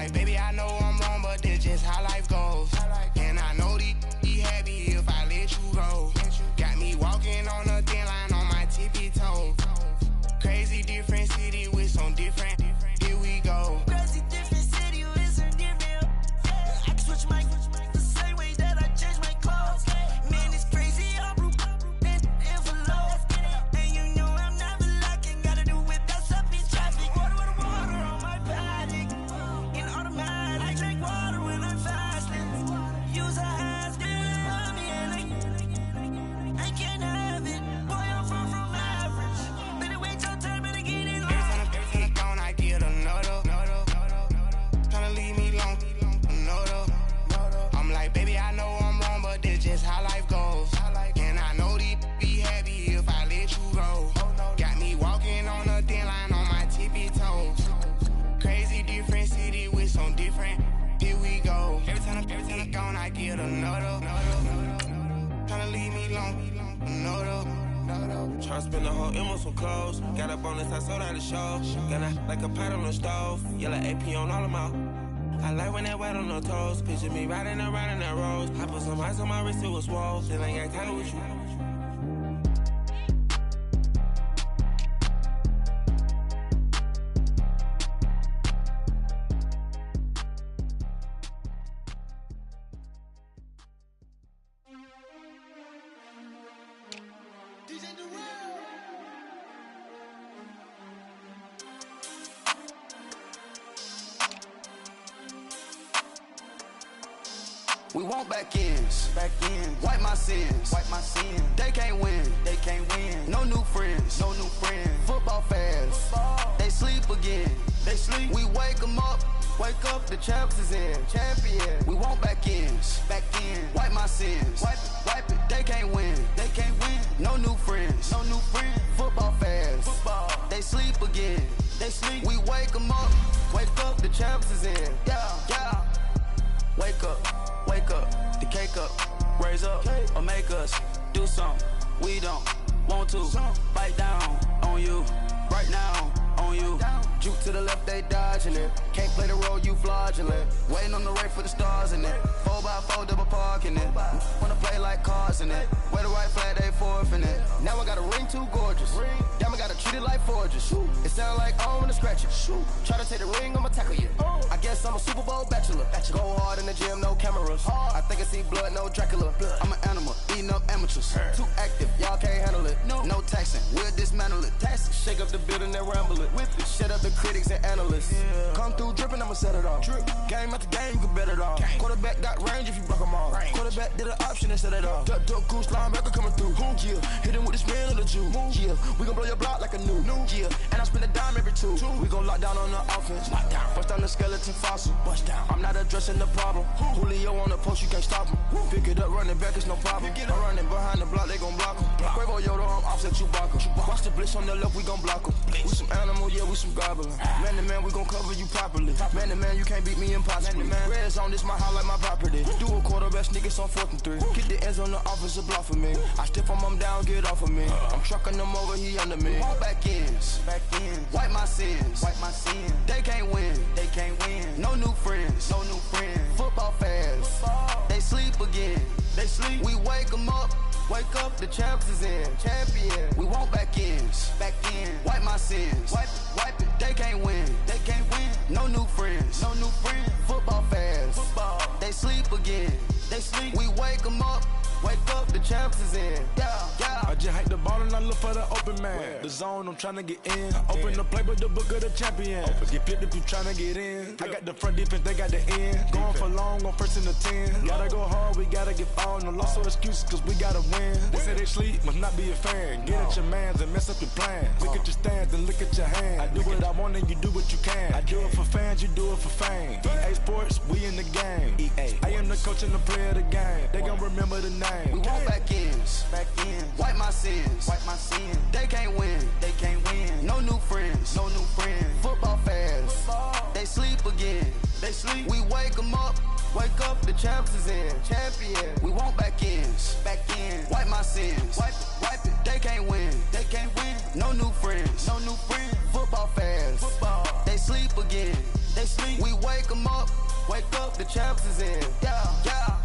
like, baby, I know I'm wrong, but this just how life goes. And I know these be happy if I let you go. Got me walking on a thin line on my tippy toes. Crazy different city with some different. Here we go. Crazy different city with some different. I can switch my the same way that I change my clothes. Man, it's crazy. I'm blue and envelope. And you know I'm never lacking. Gotta do without stopping traffic. Water with water on my body. In automatic. I drink water when I'm fasting. Use a ass on me and I can't have it. Boy, I'm far from average. Better wait your turn, better get in line. Every time gone, I get another. Tryna leave me alone, another. I'm like, baby, I know I'm wrong, but this just how life goes. And I know these be happy if I let you go. Got me walking on a thin line on my tippy toes. Crazy different city with some different. Here we go. Every time I'm gone, I get another. Tryna leave me alone, another. Tryna spend the whole M on some clothes. Got a bonus, I sold out the show. Got a, like a pot on the stove. Yellow AP on all of them. I like when that wet on the toes. Picture me riding around in that rose. I put some ice on my wrist, it was swole. Still ain't got time with you. We want back ends, wipe my sins, They can't win, No new friends, Football fans, they sleep again, We wake them up, the champs is in, champion. We want back ends, wipe my sins, wipe it. They can't win, No new friends, Football fans, they sleep again, We wake them up, the champs is in, yeah. Wake up, the cake up, raise up, or make us do something we don't want to. Bite down on you, right now on you. Juke to the left, they dodging it. Can't play the role, you fraudulent. Waiting on the right for the stars in it. 4x4 double parking it. Wanna play like cars in it. Wear the right flag, they forfeiting it. Now I got a ring too gorgeous. Damn, I gotta treat it like forges. It sound like I wanna scratch it. Try to take the ring, I'ma tackle you. I guess I'm a Super Bowl bachelor. Go hard in the gym, no cameras. I think I see blood, no Dracula. I'm an animal, eating up amateurs. Too active, y'all can't handle it. No taxing, we'll dismantle it. Shake up the building and ramble it. Whip it, shut up the critics and analysts. Come through dripping, I'ma set it off. Game after game, you can bet it off. Quarterback got range if you block them all. Quarterback did an option and set it off. Duck goose linebacker coming through. Yeah, hit him with this man on the Jew. Yeah, we gon' blow your block like a new. Yeah, and I spend a dime every two. We gon' lock down on the offense. Bust down the skeleton fossil. I'm not addressing the problem. Julio on the post, you can't stop him. Pick it up, running back, it's no problem. I'm running behind the block, they gon' block him. Quavo Yoda, I'm offset Chewbacca. Watch the blitz on the left, we gon' block him. We some animal, yeah, we some goblin. Man to man, we gon' cover you properly. Man to man, you can't beat me impossibly. Red zone, this my highlight, my property. Do a quarterback, niggas on 4th and 3. Get the ends on the offensive block for me. I stiff him down, get off of me. I'm trucking them over, he under me. All back ends, wipe my sins, They can't win, No new friends, Football fans, they sleep again, We wake them up, the champs is in, champion. We want back ends, wipe my sins, wipe it. They can't win, No new friends, Football fans, they sleep again, We wake them up, the champs is in, yeah. I just hate the ball and I look for the open man. The zone, I'm tryna get in. Open the play with the book of the champion. Get flipped if you tryna get in. I got the front defense, they got the end. Going for long on 1st and the 10. Gotta go hard, we gotta get all. No loss or excuses, cause we gotta win. They say they sleep, must not be a fan. Get at your mans and mess up your plans. Look at your stands and look at your hands. I do what I want and you do what you can. I do it for fans, you do it for fame. EA Sports, we in the game. I am the coach and the player of the game. They gon' remember the name. We want back ends, wipe my sins, They can't win, No new friends, Football fans, they sleep again, We wake them up, the champs is in, champion. We want back ends, wipe my sins, wipe it. They can't win, No new friends, Football fans, they sleep again, they sleep. We wake them up, the champs is in. Yeah, yeah.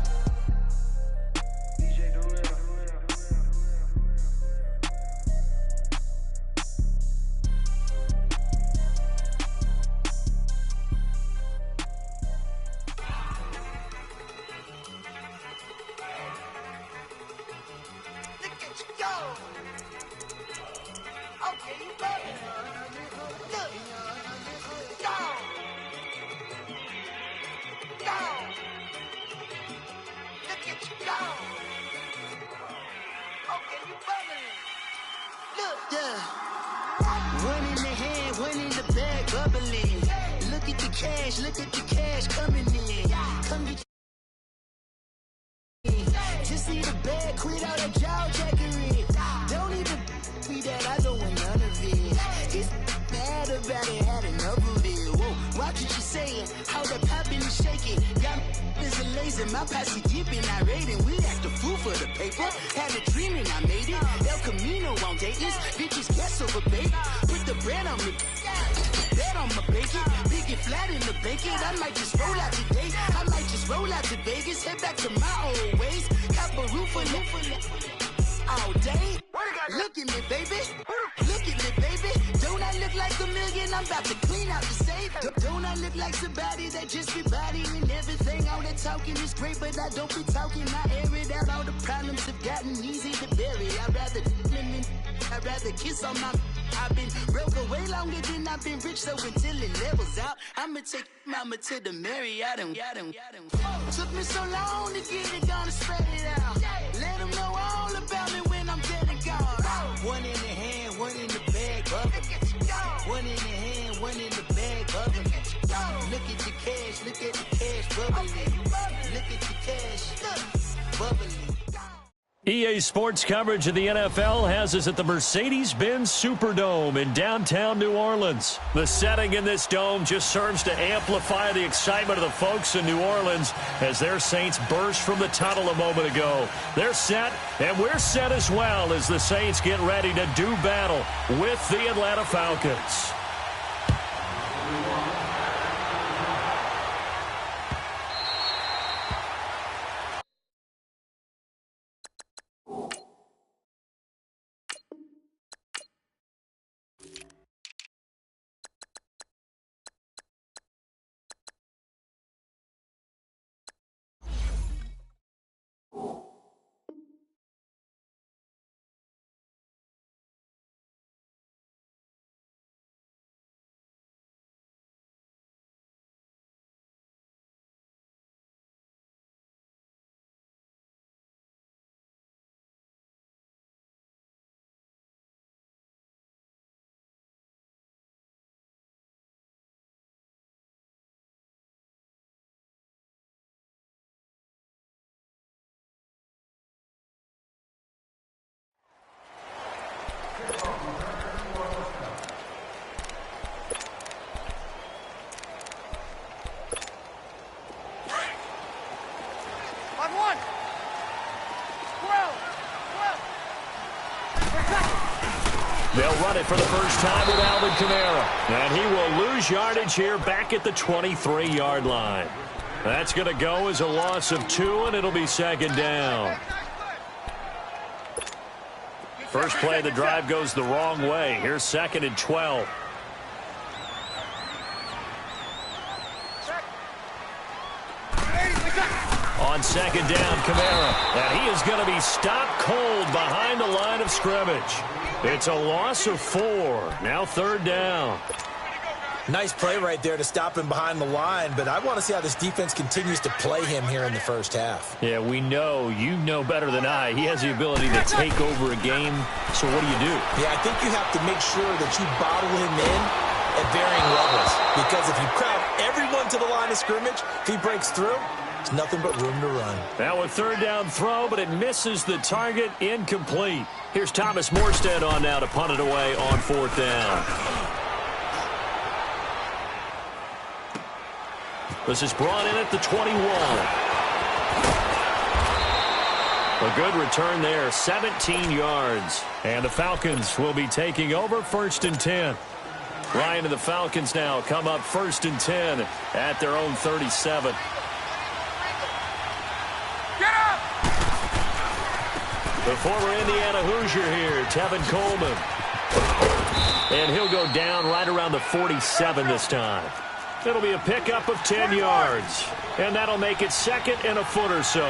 Look at the cash coming in. Come get just need a bag, quit all that jaw jackery. Don't even be that, I don't want none of it. It's bad about it, had enough of it. Whoa, watch what you saying, how the poppin' and shaking. Got is a laser, my posse dipping, I raiding. We act a fool for the paper. Had a dream and I made it. El Camino on Dayton's, bitches guess over bait. Put the bread on me. Bet on my bacon, big and flat in the bacon. I might just roll out today. I might just roll out to Vegas, head back to my old ways. Cop a roof all day. Look at me, baby. Look at me, baby. Don't I look like a million? I'm about to clean out the safe. Don't I look like somebody that just be bodying everything? All that talking is great, but I don't be talking. I air it out. All the problems have gotten easy to bury. I'd rather kiss on my. I've been broke way longer than I've been rich, so until it levels out, I'ma take mama to the Marriott and took me so long to get it gonna spread it out. Let them know all about me when I'm dead and gone. One in the hand, one in the bag, bubbling. One in the hand, one in the bag, bubbling. Look at the cash, bubbling. Look at the cash, bubbling. EA Sports coverage of the NFL has us at the Mercedes-Benz Superdome in downtown New Orleans. The setting in this dome just serves to amplify the excitement of the folks in New Orleans as their Saints burst from the tunnel a moment ago. They're set, and we're set as well as the Saints get ready to do battle with the Atlanta Falcons. They'll run it for the first time with Alvin Kamara. And he will lose yardage here back at the 23-yard line. That's going to go as a loss of 2, and it'll be second down. First play of the drive goes the wrong way. Here's 2nd and 12. On second down, Kamara. And he is going to be stopped cold behind the line of scrimmage. It's a loss of 4. Now 3rd down. Nice play right there to stop him behind the line, but I want to see how this defense continues to play him here in the first half. Yeah, we know. You know better than I. He has the ability to take over a game. So what do you do? Yeah, I think you have to make sure that you bottle him in at varying levels, because if you crowd everyone to the line of scrimmage, if he breaks through, there's nothing but room to run. Now a 3rd down throw, but it misses the target, incomplete. Here's Thomas Morstead on now to punt it away on 4th down. This is brought in at the 21. A good return there, 17 yards. And the Falcons will be taking over 1st and 10. Ryan and the Falcons now come up 1st and 10 at their own 37. The former Indiana Hoosier here, Tevin Coleman. And he'll go down right around the 47 this time. It'll be a pickup of 10 yards. And that'll make it 2nd and a foot or so.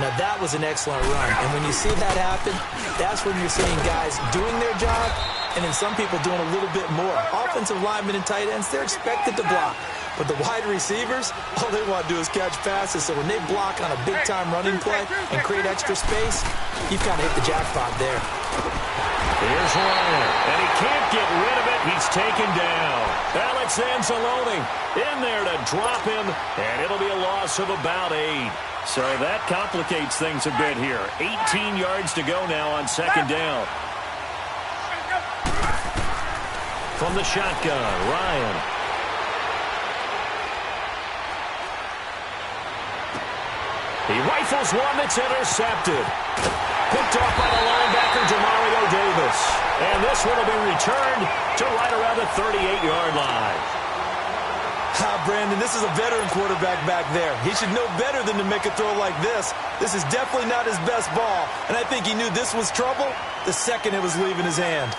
Now, that was an excellent run. And when you see that happen, that's when you're seeing guys doing their job and then some people doing a little bit more. Offensive linemen and tight ends, they're expected to block. But the wide receivers, all they want to do is catch passes. So when they block on a big-time running play and create extra space, you've kind of hit the jackpot there. Here's Ryan, and he can't get rid of it. He's taken down. Alex Anzalone in there to drop him, and it'll be a loss of about 8. So that complicates things a bit here. 18 yards to go now on 2nd down. From the shotgun, Ryan. He rifles one that's intercepted. Picked off by the linebacker, Demario Davis. And this one will be returned to right around the 38-yard line. Brandon, this is a veteran quarterback back there. He should know better than to make a throw like this. This is definitely not his best ball. And I think he knew this was trouble the second it was leaving his hand.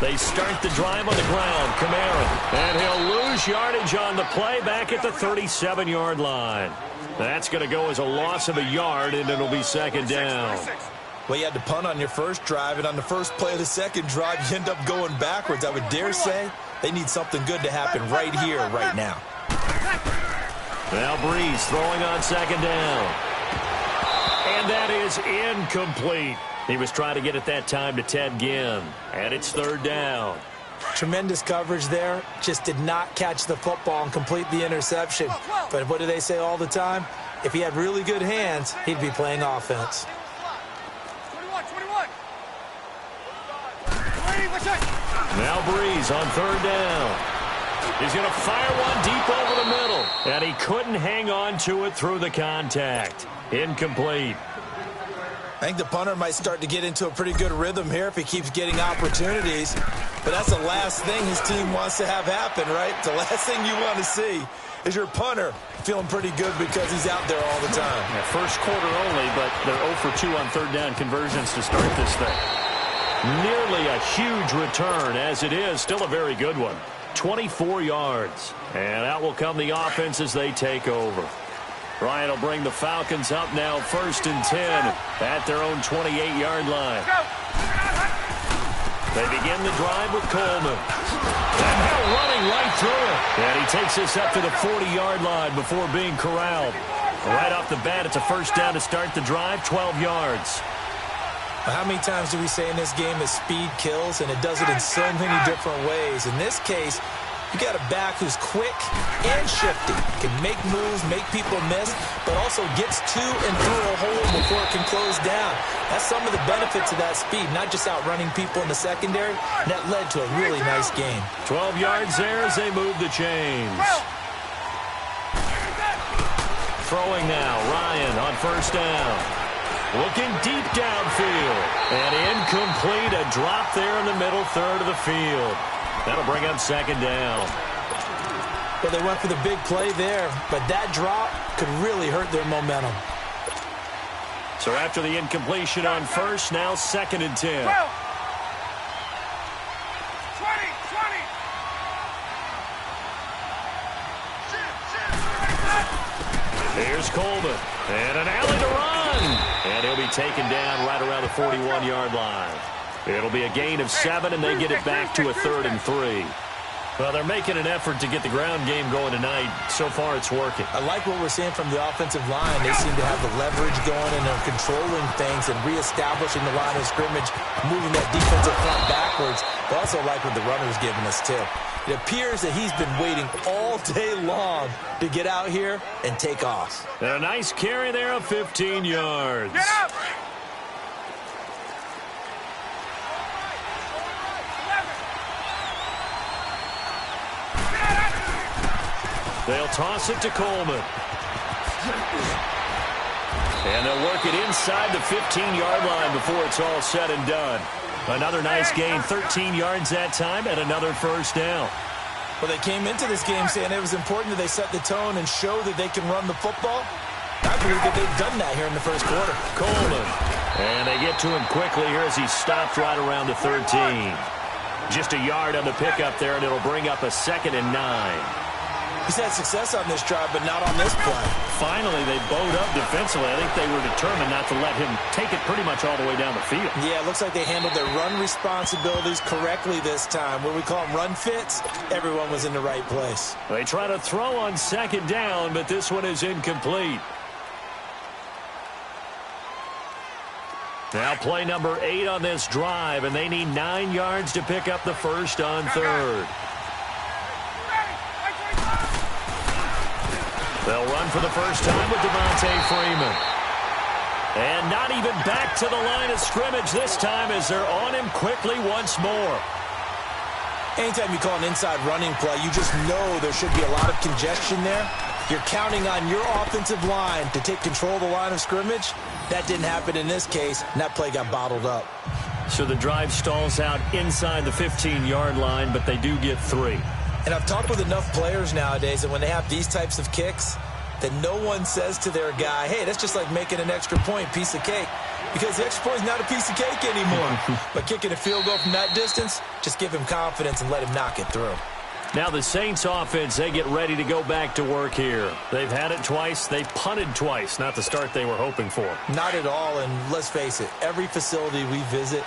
They start the drive on the ground. Kamara. And he'll lose yardage on the play back at the 37-yard line. That's going to go as a loss of a yard, and it'll be 2nd down. Well, you had to punt on your first drive, and on the first play of the second drive, you end up going backwards. I would dare say they need something good to happen right here, right now. Now Breeze throwing on 2nd down. And that is incomplete. He was trying to get it that time to Ted Ginn. And it's 3rd down. Tremendous coverage there. Just did not catch the football and complete the interception. But what do they say all the time? If he had really good hands, he'd be playing offense. Now Breeze on 3rd down. He's going to fire one deep over the middle. And he couldn't hang on to it through the contact. Incomplete. I think the punter might start to get into a pretty good rhythm here if he keeps getting opportunities. But that's the last thing his team wants to have happen, right? The last thing you want to see is your punter feeling pretty good because he's out there all the time. Yeah, first quarter only, but they're 0 for 2 on 3rd down conversions to start this thing. Nearly a huge return as it is. Still a very good one. 24 yards. And out will come the offense as they take over. Ryan will bring the Falcons up now 1st and 10 at their own 28-yard line. They begin the drive with Coleman. And they're running right through it. And he takes this up to the 40-yard line before being corralled. Right off the bat, it's a 1st down to start the drive, 12 yards. How many times do we say in this game that speed kills, and it does it in so many different ways? In this case, you got a back who's quick and shifty, can make moves, make people miss, but also gets to and through a hole before it can close down. That's some of the benefits of that speed, not just outrunning people in the secondary. That led to a really nice game. 12 yards there as they move the chains. Throwing now, Ryan on 1st down. Looking deep downfield. And incomplete, a drop there in the middle third of the field. That'll bring up 2nd down. Well, they went for the big play there, but that drop could really hurt their momentum. So after the incompletion on 1st, now 2nd and 10. 20. Here's Coleman. And an alley to run. And he'll be taken down right around the 41-yard line. It'll be a gain of 7, and they get it back to a 3rd and 3. Well, they're making an effort to get the ground game going tonight. So far, it's working. I like what we're seeing from the offensive line. They seem to have the leverage going, and they're controlling things and reestablishing the line of scrimmage, moving that defensive front backwards. But also like what the runner's giving us, too. It appears that he's been waiting all day long to get out here and take off. And a nice carry there of 15 yards. Get up! They'll toss it to Coleman. And they'll work it inside the 15-yard line before it's all said and done. Another nice gain, 13 yards that time, and another first down. Well, they came into this game saying it was important that they set the tone and show that they can run the football. I believe that they've done that here in the first quarter. Coleman. And they get to him quickly here as he stopped right around the 13. Just a yard on the pickup there, and it'll bring up a 2nd and 9. He's had success on this drive, but not on this play. Finally, they bowed up defensively. I think they were determined not to let him take it pretty much all the way down the field. Yeah, it looks like they handled their run responsibilities correctly this time. What we call them run fits, everyone was in the right place. They try to throw on 2nd down, but this one is incomplete. Now play number 8 on this drive, and they need 9 yards to pick up the first on 3rd. They'll run for the first time with Devontae Freeman. And not even back to the line of scrimmage this time as they're on him quickly once more. Anytime you call an inside running play, you just know there should be a lot of congestion there. You're counting on your offensive line to take control of the line of scrimmage. That didn't happen in this case, and that play got bottled up. So the drive stalls out inside the 15-yard line, but they do get 3. And I've talked with enough players nowadays that when they have these types of kicks, that no one says to their guy, hey, that's just like making an extra point, piece of cake. Because the extra point is not a piece of cake anymore. But kicking a field goal from that distance, just give him confidence and let him knock it through. Now the Saints offense, they get ready to go back to work here. They've had it twice. They punted twice. Not the start they were hoping for. Not at all, and let's face it, every facility we visit,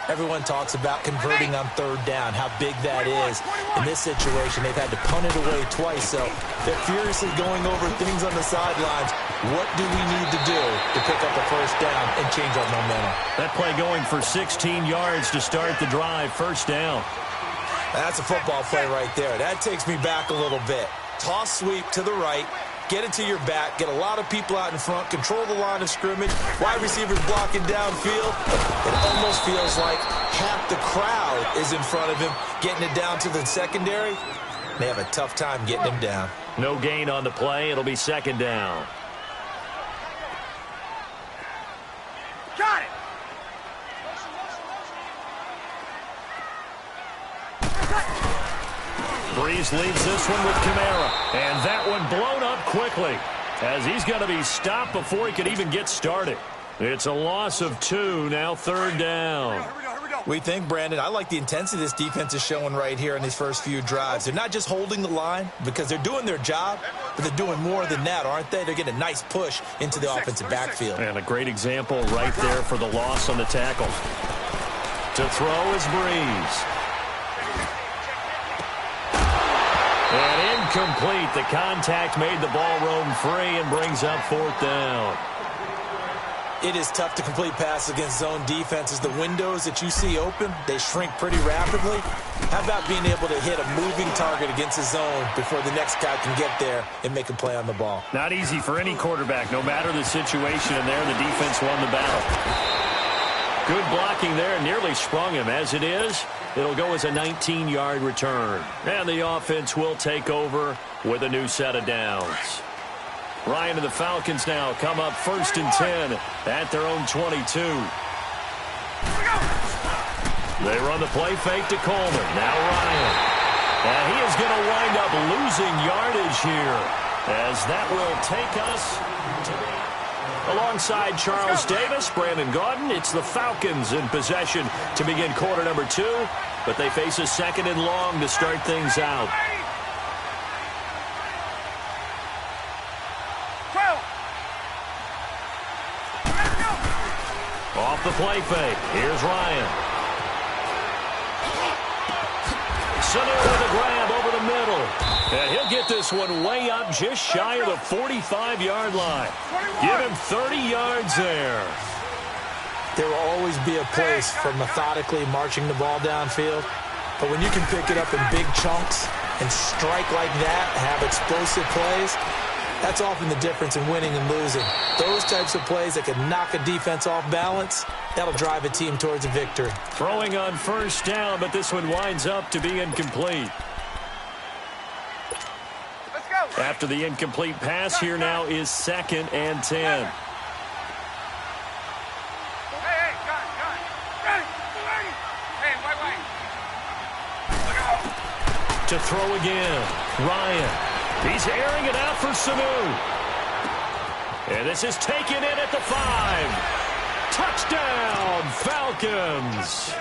everyone talks about converting on 3rd down, how big that is. In this situation, they've had to punt it away twice, so they're furiously going over things on the sidelines. What do we need to do to pick up a first down and change our momentum? That play going for 16 yards to start the drive, first down. That's a football play right there. That takes me back a little bit. Toss sweep to the right. Get it to your back, get a lot of people out in front, control the line of scrimmage, wide receivers blocking downfield. It almost feels like half the crowd is in front of him, getting it down to the secondary. They have a tough time getting him down. No gain on the play. It'll be 2nd down. Got it. Breeze leads this one with Kamara. And that one blown up quickly as he's going to be stopped before he could even get started. It's a loss of 2, now 3rd down. We think, Brandon, I like the intensity this defense is showing right here in these first few drives. They're not just holding the line because they're doing their job, but they're doing more than that, aren't they? They're getting a nice push into the offensive backfield. And a great example right there for the loss on the tackle. To throw is Breeze. And incomplete. The contact made the ball roam free and brings up 4th down. It is tough to complete passes against zone defenses. The windows that you see open, they shrink pretty rapidly. How about being able to hit a moving target against a zone before the next guy can get there and make a play on the ball? Not easy for any quarterback, no matter the situation. And there, the defense won the battle. Good blocking there, nearly sprung him. As it is, it'll go as a 19-yard return. And the offense will take over with a new set of downs. Ryan and the Falcons now come up 1st and 10 at their own 22. They run the play fake to Coleman. Now Ryan. And he is going to wind up losing yardage here as that will take us to alongside Charles Davis, Brandon Gaudin. It's the Falcons in possession to begin quarter number 2, but they face a 2nd and long to start things out. Off the play fake. Here's Ryan. Sanu with a grab over the middle. And he'll get this one way up just shy of the 45-yard line. Give him 30 yards there. There will always be a place for methodically marching the ball downfield. But when you can pick it up in big chunks and strike like that, have explosive plays, that's often the difference in winning and losing. Those types of plays that can knock a defense off balance, that'll drive a team towards a victory. Throwing on 1st down, but this one winds up to be incomplete. After the incomplete pass, here now is 2nd and 10. to throw again. Ryan. He's airing it out for Sanu. And this is taken in at the 5. Touchdown, Falcons.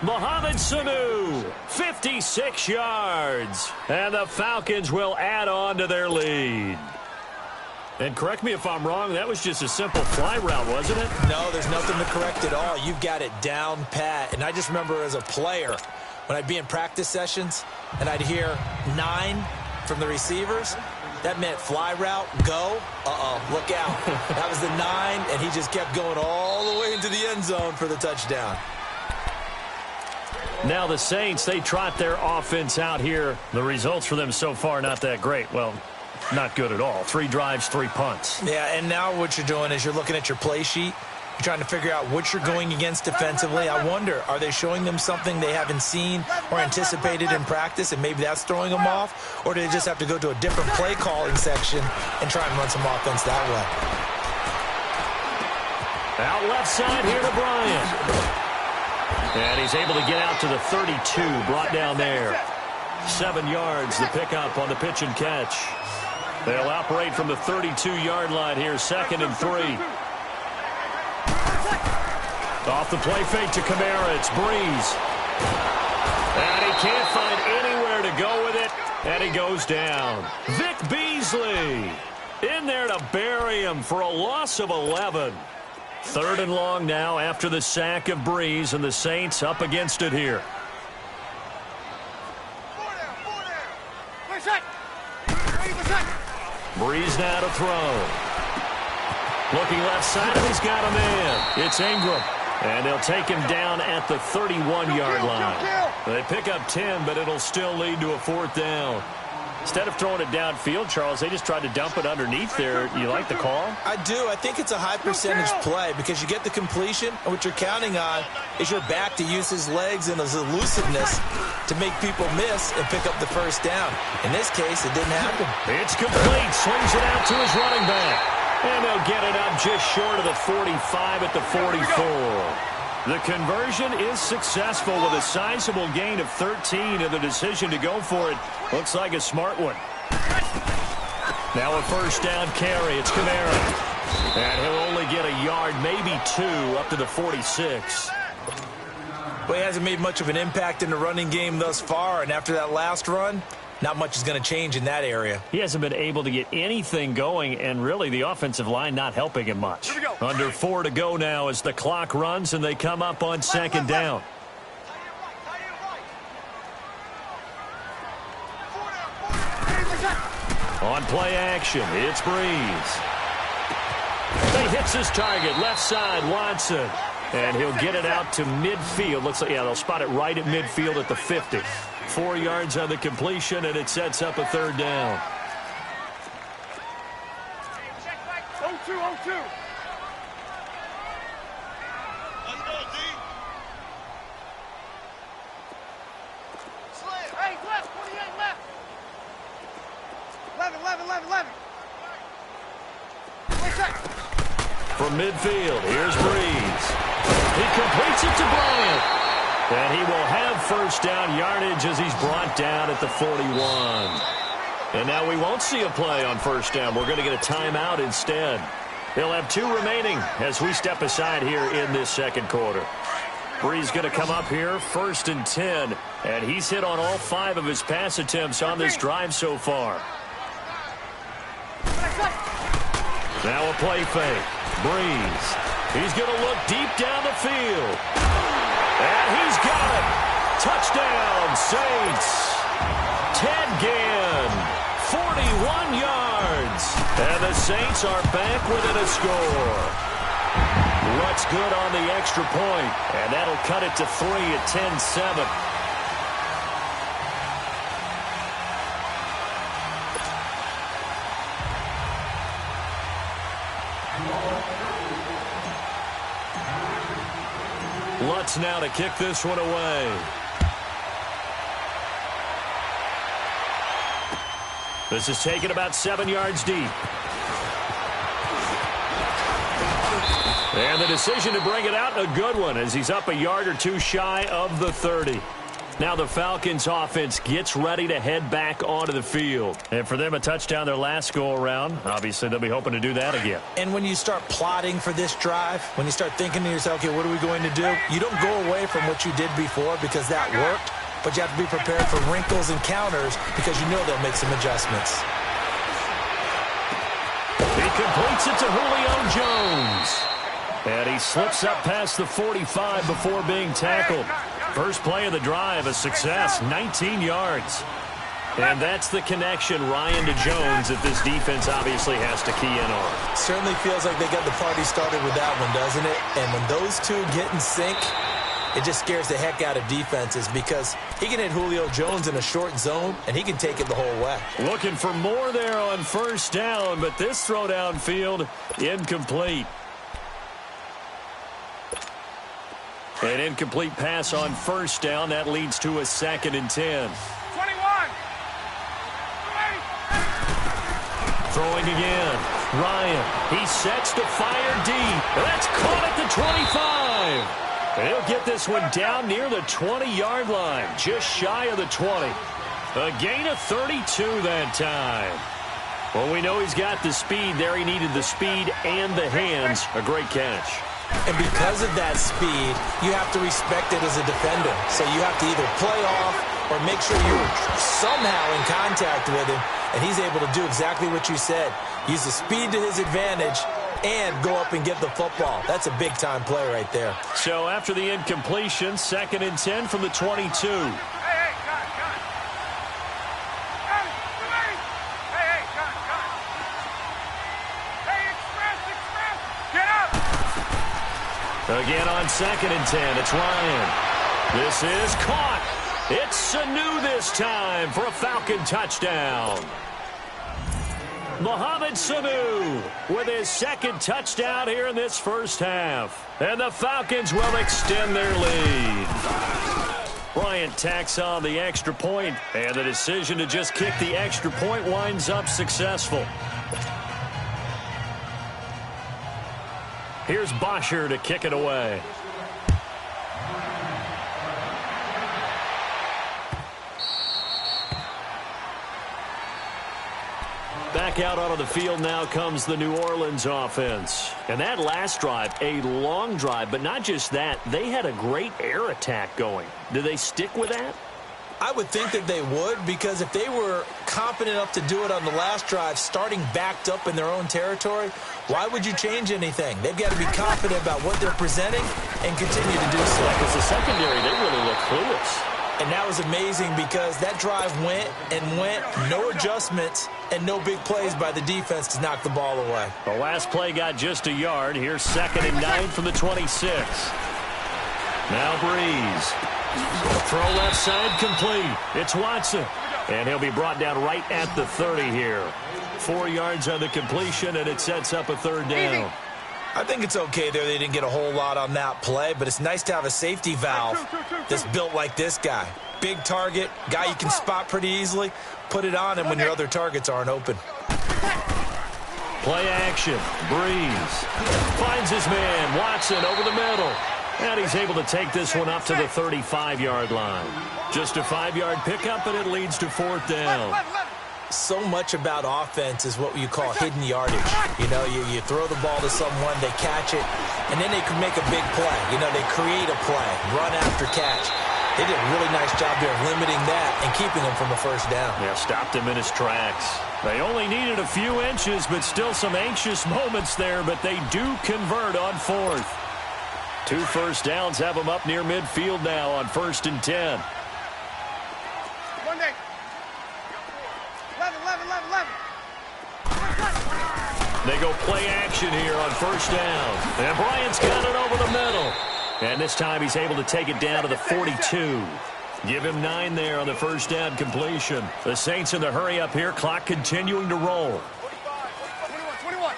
Mohamed Sanu, 56 yards. And the Falcons will add on to their lead. And correct me if I'm wrong, that was just a simple fly route, wasn't it? No, there's nothing to correct at all. You've got it down pat. And I just remember as a player, when I'd be in practice sessions and I'd hear 9 from the receivers, that meant fly route, go, look out. That was the 9, and he just kept going all the way into the end zone for the touchdown. Now the Saints, they trot their offense out here. The results for them so far, not that great. Well, not good at all. 3 drives, 3 punts. Yeah, and now what you're doing is you're looking at your play sheet. You're trying to figure out what you're going against defensively. I wonder, are they showing them something they haven't seen or anticipated in practice, and maybe that's throwing them off? Or do they just have to go to a different play calling section and try and run some offense that way? Out left side here to Bryant. And he's able to get out to the 32, brought down there. 7 yards, the pickup on the pitch and catch. They'll operate from the 32-yard line here, 2nd and 3. Off the play fake to Kamara, it's Breeze. And he can't find anywhere to go with it, and he goes down. Vic Beasley in there to bury him for a loss of 11. 3rd and long now after the sack of Breeze, and the Saints up against it here. Breeze now to throw. Looking left side, and he's got a man. It's Ingram. And they'll take him down at the 31-yard line. They pick up 10, but it'll still lead to a 4th down. Instead of throwing it downfield, Charles, they just tried to dump it underneath there. You like the call? I do. I think it's a high-percentage play because you get the completion, and what you're counting on is your back to use his legs and his elusiveness to make people miss and pick up the 1st down. In this case, it didn't happen. It's complete. Swings it out to his running back. And they'll get it up just short of the 45 at the 44. The conversion is successful with a sizable gain of 13, and the decision to go for it looks like a smart one. Now a 1st down carry. It's Kamara. And he'll only get a yard, maybe 2, up to the 46. Well, he hasn't made much of an impact in the running game thus far, and after that last run, not much is going to change in that area. He hasn't been able to get anything going, and really the offensive line not helping him much. Under 4 to go now as the clock runs, and they come up on 2nd down. On play action, it's Breeze. He hits his target, left side, Watson. And he'll get it out to midfield. Looks like, yeah, they'll spot it right at midfield at the 50. 4 yards on the completion, and it sets up a 3rd down. 0-2. Hey, left, 28 left. 11. From midfield, here's Breeze. He completes it to Bryant. And he will have 1st down yardage as he's brought down at the 41. And now we won't see a play on 1st down. We're going to get a timeout instead. They'll have 2 remaining as we step aside here in this 2nd quarter. Breeze going to come up here, 1st and 10. And he's hit on all 5 of his pass attempts on this drive so far. Now a play fake. Breeze. He's going to look deep down the field. And he's got it. Touchdown, Saints. Ted Ginn, 41 yards. And the Saints are back within a score. What's good on the extra point? And that'll cut it to 3 at 10-7. Lutz now to kick this one away. This is taken about 7 yards deep. And the decision to bring it out, a good one, as he's up a yard or 2 shy of the 30. Now the Falcons offense gets ready to head back onto the field. And for them, a touchdown their last go-around. Obviously, they'll be hoping to do that again. And when you start plotting for this drive, when you start thinking to yourself, okay, what are we going to do? You don't go away from what you did before because that worked, but you have to be prepared for wrinkles and counters because you know they'll make some adjustments. He completes it to Julio Jones. And he slips up past the 45 before being tackled. First play of the drive, a success, 19 yards. And that's the connection, Ryan to Jones, that this defense obviously has to key in on. Certainly feels like they got the party started with that one, doesn't it? And when those two get in sync, it just scares the heck out of defenses because he can hit Julio Jones in a short zone, and he can take it the whole way. Looking for more there on first down, but this throw downfield, incomplete. An incomplete pass on first down. That leads to a 2nd and 10. 21. Throwing again. Ryan, he sets to fire deep. That's caught at the 25. And he'll get this one down near the 20-yard line, just shy of the 20. A gain of 32 that time. Well, we know he's got the speed there. He needed the speed and the hands. A great catch. And because of that speed, you have to respect it as a defender. So you have to either play off or make sure you're somehow in contact with him. And he's able to do exactly what you said. Use the speed to his advantage and go up and get the football. That's a big-time play right there. So after the incompletion, 2nd and 10 from the 22. Again on 2nd and 10, it's Ryan. This is caught. It's Sanu this time for a Falcon touchdown. Mohamed Sanu with his 2nd touchdown here in this first half. And the Falcons will extend their lead. Bryant tacks on the extra point, and the decision to just kick the extra point winds up successful. Here's Bosher to kick it away. Back out onto the field now comes the New Orleans offense. And that last drive, a long drive, but not just that. They had a great air attack going. Do they stick with that? I would think that they would, because if they were confident enough to do it on the last drive, starting backed up in their own territory, why would you change anything? They've got to be confident about what they're presenting and continue to do so. Because the secondary, they really look clueless. And that was amazing because that drive went and went, no adjustments, and no big plays by the defense to knock the ball away. The last play got just a yard. Here's 2nd and 9 from the 26. Now Breeze. Throw left side complete. It's Watson. And he'll be brought down right at the 30 here. 4 yards on the completion, and it sets up a 3rd down. I think it's okay there. They didn't get a whole lot on that play, but it's nice to have a safety valve that's built like this guy. Big target, guy you can spot pretty easily. Put it on him when your other targets aren't open. Play action. Breeze finds his man. Watson over the middle. And he's able to take this one up to the 35-yard line. Just a 5-yard pickup, and it leads to 4th down. So much about offense is what you call hidden yardage. You know, you throw the ball to someone, they catch it, and then they can make a big play. You know, they create a play, run after catch. They did a really nice job there of limiting that and keeping him from a 1st down. Yeah, stopped him in his tracks. They only needed a few inches, but still some anxious moments there, but they do convert on 4th. 2 first downs have them up near midfield now on 1st and 10. 11. They go play action here on 1st down. And Bryant's got it over the middle. And this time he's able to take it down to the 42. Give him 9 there on the 1st down completion. The Saints in the hurry up here. Clock continuing to roll. 21.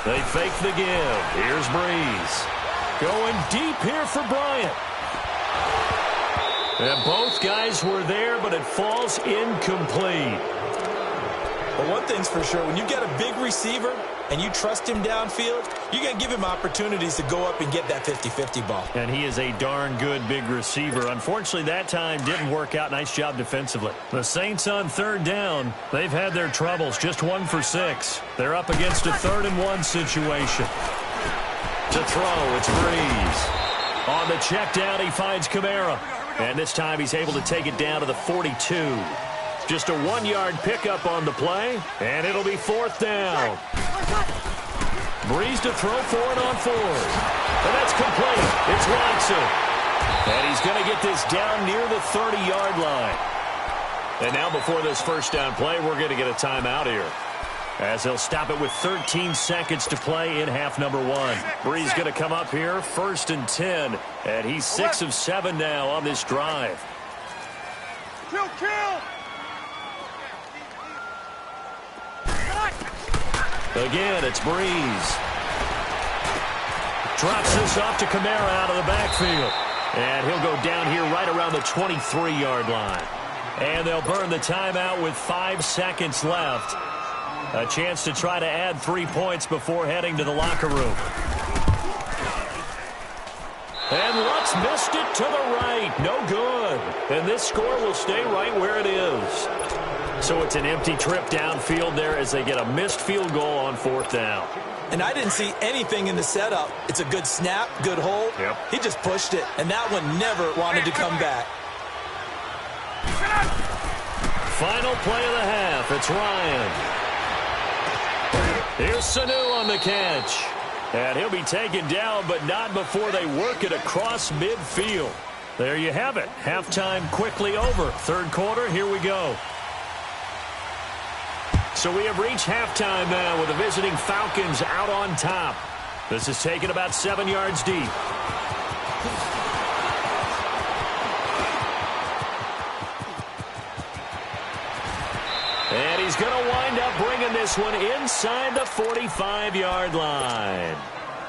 They fake the give. Here's Breeze. Going deep here for Bryant. And both guys were there, but it falls incomplete. But one thing's for sure, when you get a big receiver and you trust him downfield, you're going to give him opportunities to go up and get that 50-50 ball. And he is a darn good big receiver. Unfortunately, that time didn't work out. Nice job defensively. The Saints on third down. They've had their troubles. Just 1 for 6. They're up against a 3rd-and-1 situation. To throw, it's Breeze. On the check down, he finds Kamara. And this time he's able to take it down to the 42. Just a 1-yard pickup on the play, and it'll be 4th down. Breeze to throw for it on 4th. And that's complete. It's Watson. And he's going to get this down near the 30-yard line. And now before this first down play, we're going to get a timeout here, as he'll stop it with 13 seconds to play in half number 1. Breeze going to come up here, 1st and 10, and he's 6 of 7 now on this drive. Kill! Again, it's Breeze. Drops this off to Kamara out of the backfield. And he'll go down here right around the 23-yard line. And they'll burn the timeout with 5 seconds left. A chance to try to add 3 points before heading to the locker room. And Lutz missed it to the right. No good. And this score will stay right where it is. So it's an empty trip downfield there as they get a missed field goal on 4th down. And I didn't see anything in the setup. It's a good snap, good hold. Yep. He just pushed it, and that one never wanted to come back. Final play of the half. It's Ryan. Here's Sanu on the catch. And he'll be taken down, but not before they work it across midfield. There you have it. Halftime quickly over. 3rd quarter, here we go. So we have reached halftime now with the visiting Falcons out on top. This is taken about 7 yards deep. And he's going to wind up bringing this one inside the 45-yard line.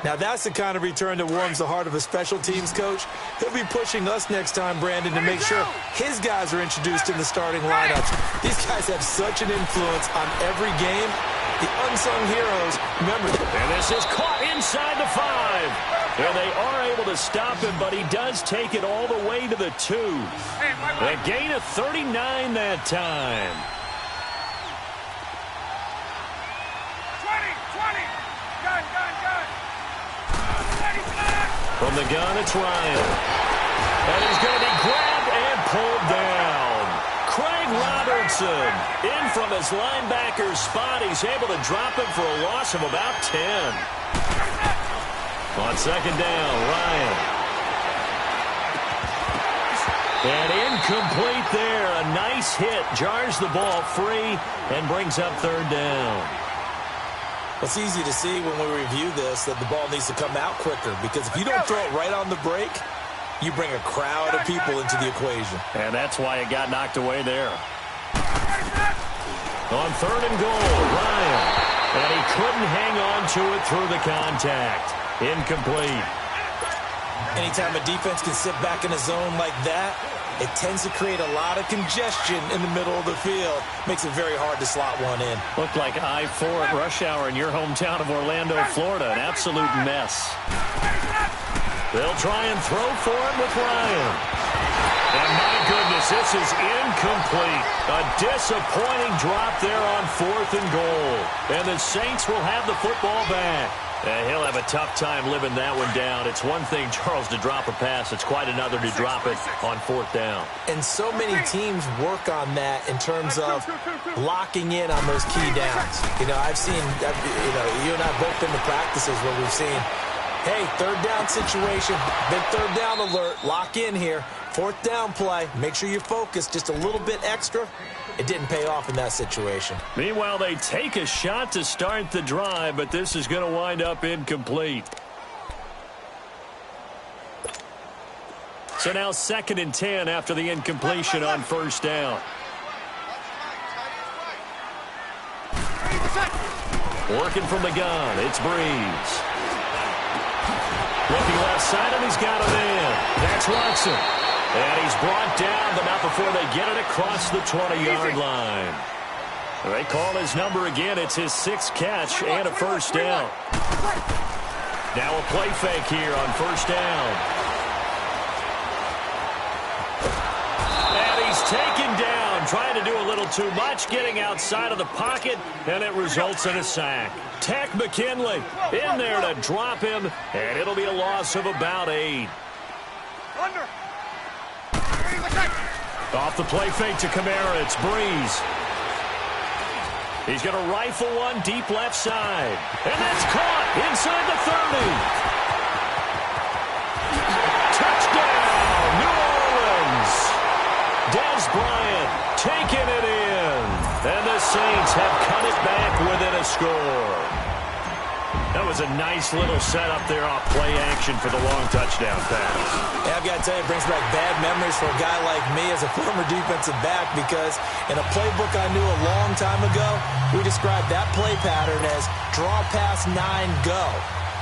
Now that's the kind of return that warms the heart of a special teams coach. He'll be pushing us next time, Brandon, to make sure his guys are introduced in the starting lineups. These guys have such an influence on every game. The unsung heroes, remember. And this is caught inside the 5. And they are able to stop him, but he does take it all the way to the 2. A gain of 39 that time. 20. Gun. From the gun, it's Ryan. And he's going to be grabbed and pulled down. Craig Robertson in from his linebacker's spot. He's able to drop him for a loss of about 10. On 2nd down, Ryan. And incomplete there. A nice hit. Jars the ball free and brings up 3rd down. It's easy to see when we review this that the ball needs to come out quicker, because if you don't throw it right on the break, you bring a crowd of people into the equation. And that's why it got knocked away there. On 3rd and goal, Ryan. And he couldn't hang on to it through the contact. Incomplete. Anytime a defense can sit back in a zone like that, it tends to create a lot of congestion in the middle of the field. Makes it very hard to slot one in. Looked like I-4 at rush hour in your hometown of Orlando, Florida. An absolute mess. They'll try and throw for it with Ryan. And my goodness, this is incomplete. A disappointing drop there on 4th and goal. And the Saints will have the football back. And he'll have a tough time living that one down. It's one thing, Charles, to drop a pass. It's quite another to drop it on 4th down. And so many teams work on that in terms of locking in on those key downs. You know, I've seen, you and I both been to practices where we've seen, hey, 3rd down situation, big 3rd down alert, lock in here. 4th down play, make sure you focus just a little bit extra. It didn't pay off in that situation. Meanwhile, they take a shot to start the drive, but this is going to wind up incomplete. So now 2nd and 10 after the incompletion on 1st down. Working from the gun, it's Breeze. Looking left side, and he's got him in. That's Watson. And he's brought down, but not before they get it across the 20-yard line. They call his number again. It's his 6th catch and a first down. Now a play fake here on first down. And he's taken down, trying to do a little too much, getting outside of the pocket, and it results in a sack. Takk McKinley in there to drop him, and it'll be a loss of about 8. Off the play fake to Kamara, it's Breeze. He's going to rifle one deep left side. And that's caught inside the 30. Touchdown, New Orleans. Dez Bryant taking it in. And the Saints have cut it back within a score. That was a nice little setup there off play action for the long touchdown pass. Yeah, I've got to tell you, it brings back bad memories for a guy like me as a former defensive back, because in a playbook I knew a long time ago, we described that play pattern as draw pass 9 go,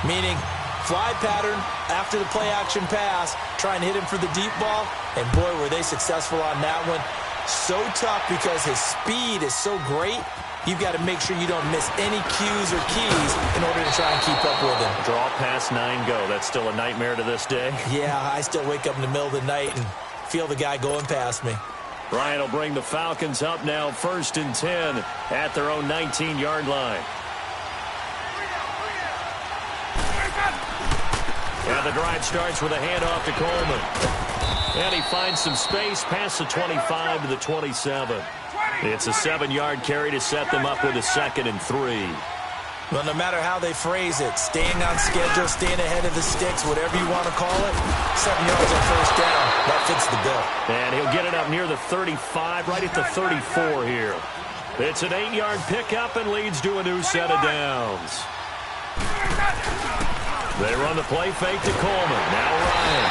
meaning fly pattern after the play action pass, try and hit him for the deep ball, and boy, were they successful on that one. So tough because his speed is so great. You've got to make sure you don't miss any cues or keys in order to try and keep up with him. Draw pass 9 go. That's still a nightmare to this day? Yeah, I still wake up in the middle of the night and feel the guy going past me. Ryan will bring the Falcons up now 1st and 10 at their own 19-yard line. And the drive starts with a handoff to Coleman. And he finds some space past the 25 to the 27. It's a 7-yard carry to set them up with a 2nd and 3. Well, no matter how they phrase it, staying on schedule, staying ahead of the sticks, whatever you want to call it, 7 yards on first down, that fits the bill. And he'll get it up near the 35, right at the 34 here. It's an 8-yard pickup and leads to a new set of downs. They run the play fake to Coleman. Now Ryan.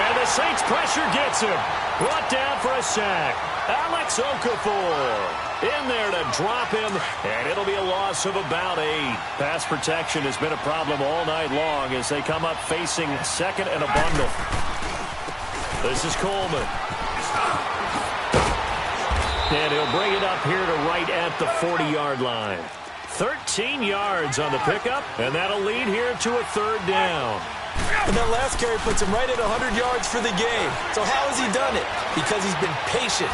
And the Saints pressure gets him. Brought down for a sack. Alex Okafor in there to drop him, and it'll be a loss of about 8. Pass protection has been a problem all night long as they come up facing 2nd and a bundle. This is Coleman. And he'll bring it up here to right at the 40-yard line. 13 yards on the pickup, and that'll lead here to a 3rd down. And that last carry puts him right at 100 yards for the game. So how has he done it? Because he's been patient,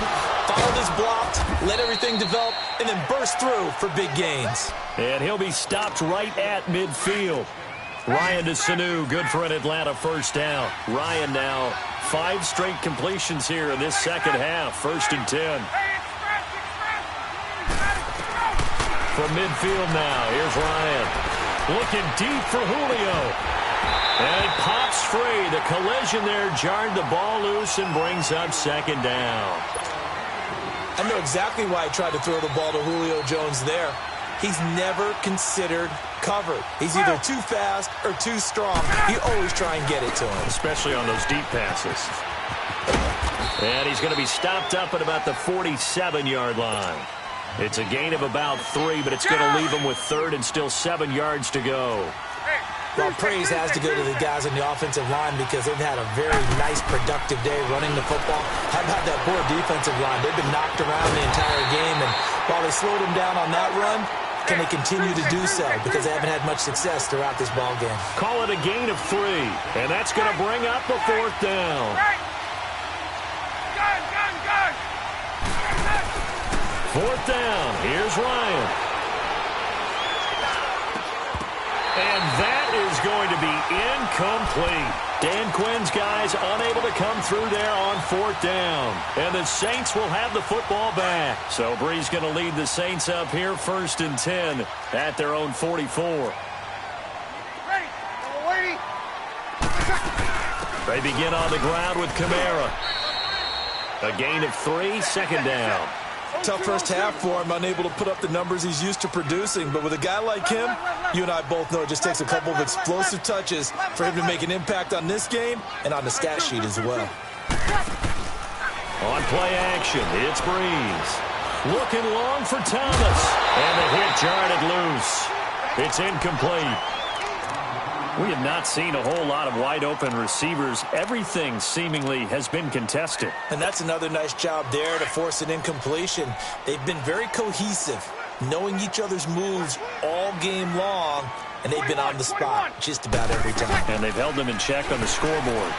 followed his blocks, let everything develop, and then burst through for big gains. And he'll be stopped right at midfield. Ryan to Sanu, good for an Atlanta first down. Ryan now 5 straight completions here in this second half. 1st and 10. From midfield now, here's Ryan. Looking deep for Julio. And it pops free. The collision there jarred the ball loose and brings up 2nd down. I know exactly why I tried to throw the ball to Julio Jones there. He's never considered covered. He's either too fast or too strong. You always try and get it to him. Especially on those deep passes. And he's going to be stopped up at about the 47-yard line. It's a gain of about 3, but it's going to leave him with 3rd and still 7 yards to go. Well, praise has to go to the guys on the offensive line because they've had a very nice, productive day running the football. How about that poor defensive line? They've been knocked around the entire game, and while they slowed them down on that run, can they continue to do so? Because they haven't had much success throughout this ball game. Call it a gain of 3, and that's going to bring up a 4th down. Fourth down. Here's Ryan. And that is going to be incomplete. Dan Quinn's guys unable to come through there on 4th down. And the Saints will have the football back. So Bree's going to lead the Saints up here 1st and 10 at their own 44. They begin on the ground with Kamara. A gain of 3, 2nd down. Tough first half for him, unable to put up the numbers he's used to producing. But with a guy like him, you and I both know it just takes a couple of explosive touches for him to make an impact on this game and on the stat sheet as well. On play action, it's Breeze. Looking long for Thomas. And the hit jarred it loose. It's incomplete. We have not seen a whole lot of wide-open receivers. Everything seemingly has been contested. And that's another nice job there to force an incompletion. They've been very cohesive, knowing each other's moves all game long, and they've been on the spot just about every time. And they've held them in check on the scoreboard.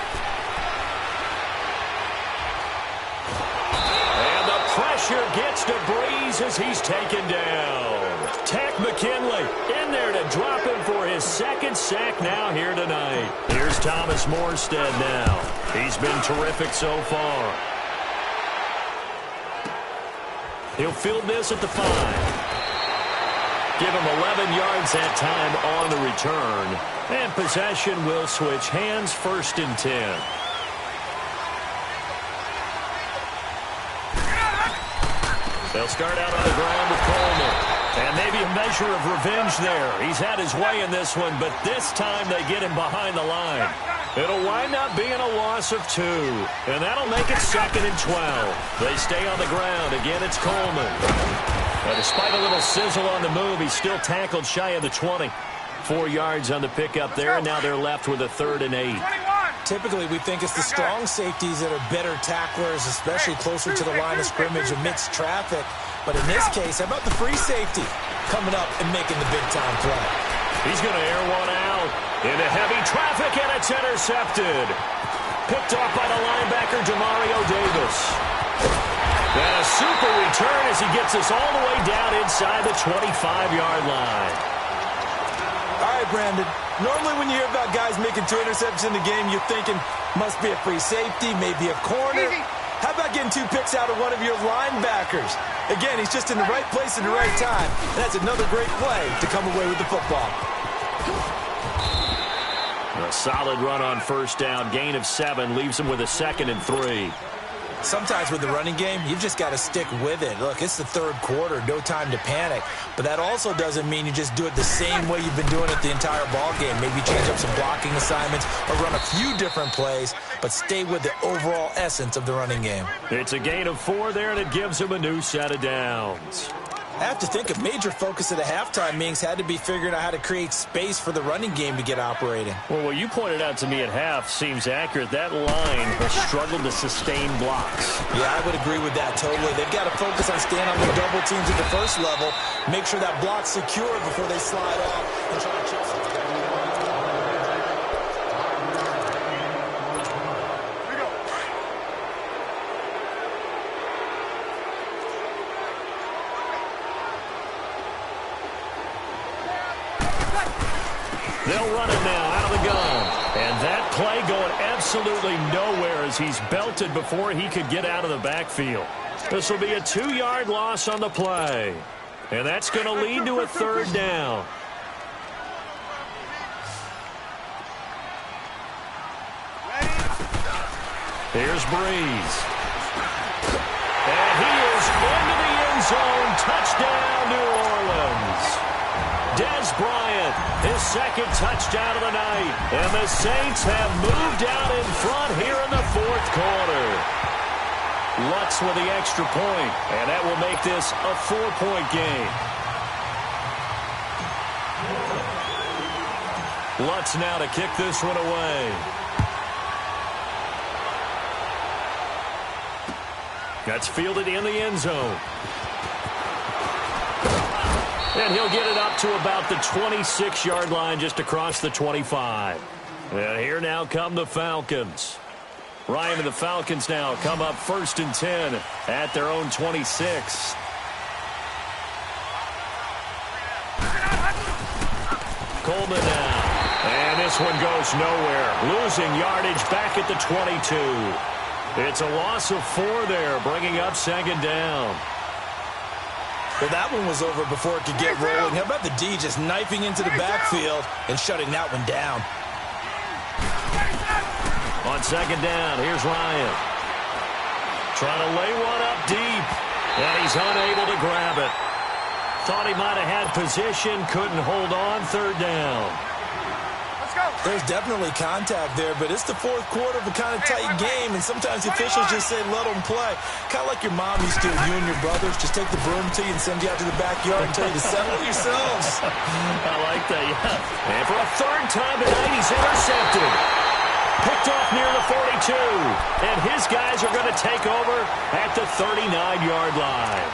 And the pressure gets to Breeze as he's taken down. Takk McKinley in there to drop him for his second sack now here tonight. Here's Thomas Morstead now. He's been terrific so far. He'll field this at the 5. Give him 11 yards that time on the return. And possession will switch hands, 1st and 10. They'll start out on the ground with Coleman. And maybe a measure of revenge there. He's had his way in this one, but this time they get him behind the line. It'll wind up being a loss of 2. And that'll make it 2nd and 12. They stay on the ground. Again, it's Coleman. But despite a little sizzle on the move, he's still tackled shy of the 20. 4 yards on the pickup there, and now they're left with a 3rd and 8. Typically, we think it's the strong safeties that are better tacklers, especially closer to the line of scrimmage amidst traffic. But in this case, how about the free safety coming up and making the big-time play? He's going to air one out into heavy traffic, and it's intercepted. Picked off by the linebacker, Demario Davis. And a super return as he gets us all the way down inside the 25-yard line. All right, Brandon. Normally when you hear about guys making 2 interceptions in the game, you're thinking must be a free safety, maybe a corner. How about getting 2 picks out of one of your linebackers? Again, he's just in the right place at the right time. And that's another great play to come away with the football. A solid run on 1st down. Gain of 7 leaves him with a 2nd and 3. Sometimes with the running game, you've just got to stick with it. Look, it's the 3rd quarter, no time to panic. But that also doesn't mean you just do it the same way you've been doing it the entire ball game. Maybe change up some blocking assignments or run a few different plays, but stay with the overall essence of the running game. It's a gain of 4 there, and it gives him a new set of downs. I have to think a major focus at the halftime meetings had to be figuring out how to create space for the running game to get operating. Well, what you pointed out to me at half seems accurate. That line has struggled to sustain blocks. Yeah, I would agree with that totally. They've got to focus on staying on their double teams at the first level, make sure that block's secure before they slide off and try to chip something. They'll run it now out of the gun. And that play going absolutely nowhere as he's belted before he could get out of the backfield. This will be a 2-yard loss on the play. And that's going to lead to a 3rd down. Here's Breeze. And he is into the end zone. Touchdown, New Orleans. Dez Bryant, his 2nd touchdown of the night. And the Saints have moved out in front here in the 4th quarter. Lutz with the extra point, and that will make this a 4-point game. Lutz now to kick this one away. That's fielded in the end zone. And he'll get it up to about the 26-yard line just across the 25. And here now come the Falcons. Ryan and the Falcons now come up 1st and 10 at their own 26. Coleman now. And this one goes nowhere. Losing yardage back at the 22. It's a loss of 4 there, bringing up 2nd down. Well, that one was over before it could get rolling. How about the D just knifing into the backfield and shutting that one down? On 2nd down, here's Ryan. Trying to lay one up deep, and he's unable to grab it. Thought he might have had position, couldn't hold on. 3rd down. Let's go. There's definitely contact there, but it's the fourth quarter of a kind of tight game, and sometimes the officials just say, let them play. Kind of like your mom used to with you and your brothers. Just take the broom to you and send you out to the backyard and tell you to settle yourselves. I like that, yeah. And for a third time tonight, he's intercepted. Picked off near the 42. And his guys are going to take over at the 39-yard line.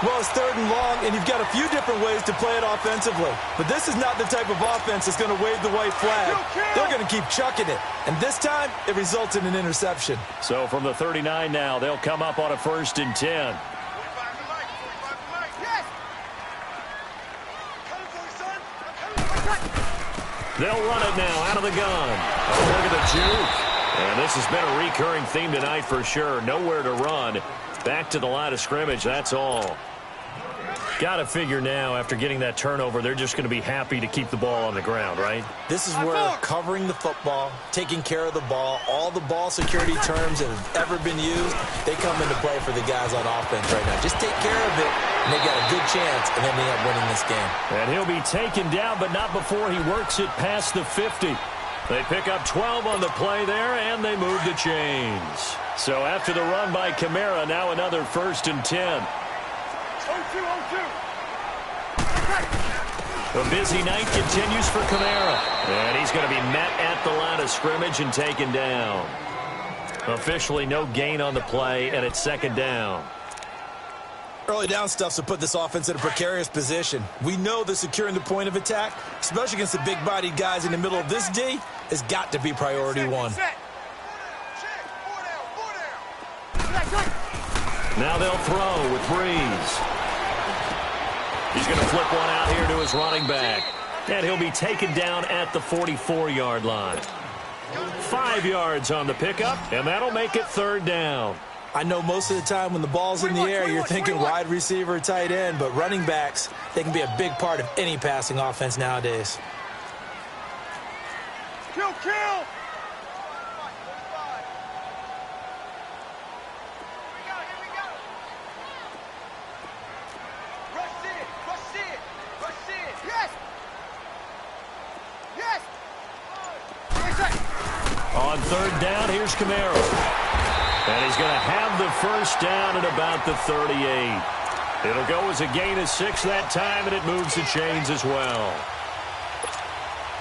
Well, it's third and long, and you've got a few different ways to play it offensively. But this is not the type of offense that's going to wave the white flag. They're going to keep chucking it. And this time, it results in an interception. So from the 39 now, they'll come up on a 1st and 10. They'll run it now out of the gun. Oh, look at the juke. And this has been a recurring theme tonight for sure. Nowhere to run. Back to the line of scrimmage, that's all. Got to figure now, after getting that turnover, they're just going to be happy to keep the ball on the ground, right? This is where covering the football, taking care of the ball, all the ball security terms that have ever been used, they come into play for the guys on offense right now. Just take care of it, and they got a good chance, and then they end up winning this game. And he'll be taken down, but not before he works it past the 50. They pick up 12 on the play there, and they move the chains. So after the run by Kamara, now another 1st and 10. The busy night continues for Kamara. And he's going to be met at the line of scrimmage and taken down. Officially no gain on the play, and it's 2nd down. Early down stuff's to put this offense in a precarious position. We know that securing the point of attack, especially against the big-bodied guys in the middle of this D, has got to be priority one. Now they'll throw with Breeze. He's going to flip one out here to his running back. And he'll be taken down at the 44-yard line. 5 yards on the pickup, and that'll make it 3rd down. I know most of the time when the ball's in the air, you're thinking wide receiver, tight end, but running backs, they can be a big part of any passing offense nowadays. Kill! On 3rd down, here's Kamara. And he's going to have the 1st down at about the 38. It'll go as a gain of 6 that time, and it moves the chains as well.